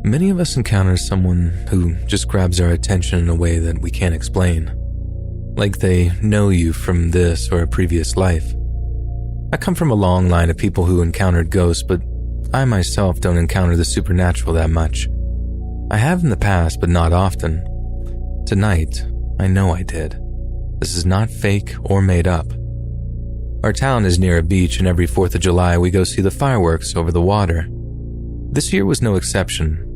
Many of us encounter someone who just grabs our attention in a way that we can't explain. Like they know you from this or a previous life. I come from a long line of people who encountered ghosts, but I myself don't encounter the supernatural that much. I have in the past, but not often. Tonight, I know I did. This is not fake or made up. Our town is near a beach, and every 4th of July we go see the fireworks over the water. This year was no exception.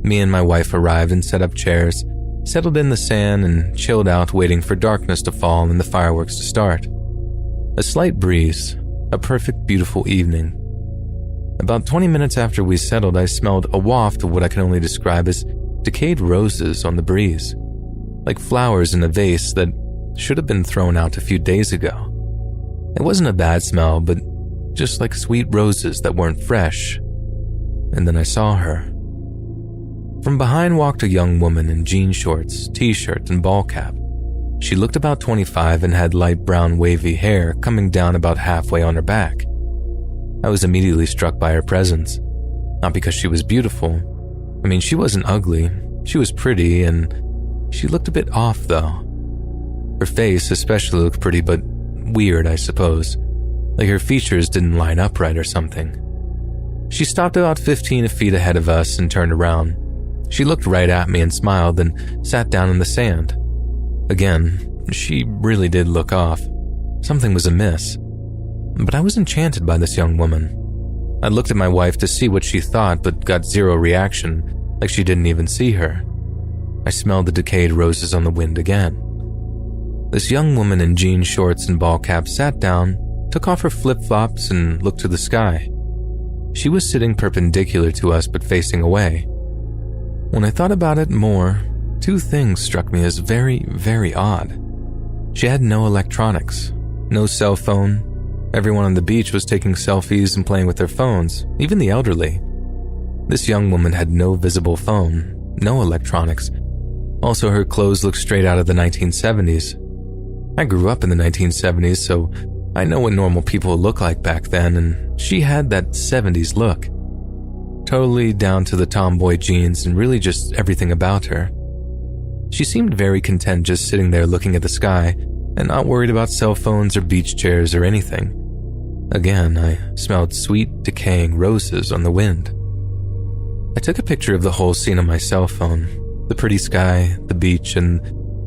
Me and my wife arrived and set up chairs, settled in the sand, and chilled out waiting for darkness to fall and the fireworks to start. A slight breeze, a perfect, beautiful evening. About 20 minutes after we settled, I smelled a waft of what I can only describe as decayed roses on the breeze, like flowers in a vase that should have been thrown out a few days ago. It wasn't a bad smell, but just like sweet roses that weren't fresh. And then I saw her. From behind walked a young woman in jean shorts, t-shirt, and ball cap. She looked about 25 and had light brown wavy hair coming down about halfway on her back. I was immediately struck by her presence. Not because she was beautiful. I mean, she wasn't ugly. She was pretty, and she looked a bit off, though. Her face especially looked pretty, but weird, I suppose. Like her features didn't line up right or something. She stopped about 15 feet ahead of us and turned around. She looked right at me and smiled, then sat down in the sand. Again, she really did look off. Something was amiss. But I was enchanted by this young woman. I looked at my wife to see what she thought, but got zero reaction, like she didn't even see her. I smelled the decayed roses on the wind again. This young woman in jean shorts and ball cap sat down, took off her flip-flops, and looked to the sky. She was sitting perpendicular to us but facing away. When I thought about it more, 2 things struck me as very, very odd. She had no electronics, no cell phone. Everyone on the beach was taking selfies and playing with their phones, even the elderly. This young woman had no visible phone, no electronics. Also, her clothes looked straight out of the 1970s. I grew up in the 1970s, so I know what normal people look like back then, and she had that 70s look. Totally down to the tomboy jeans and really just everything about her. She seemed very content just sitting there looking at the sky and not worried about cell phones or beach chairs or anything. Again, I smelled sweet, decaying roses on the wind. I took a picture of the whole scene on my cell phone, the pretty sky, the beach, and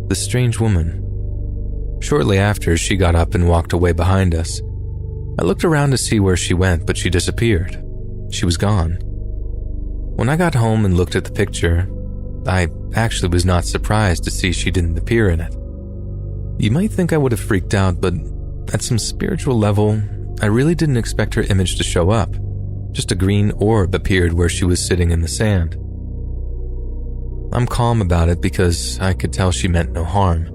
the strange woman. Shortly after, she got up and walked away behind us. I looked around to see where she went, but she disappeared. She was gone. When I got home and looked at the picture, I actually was not surprised to see she didn't appear in it. You might think I would have freaked out, but at some spiritual level, I really didn't expect her image to show up. Just a green orb appeared where she was sitting in the sand. I'm calm about it because I could tell she meant no harm.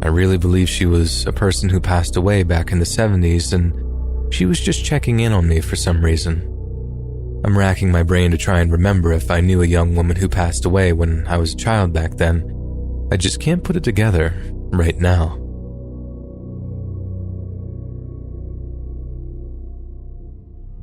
I really believe she was a person who passed away back in the 70s, and she was just checking in on me for some reason. I'm racking my brain to try and remember if I knew a young woman who passed away when I was a child back then. I just can't put it together right now.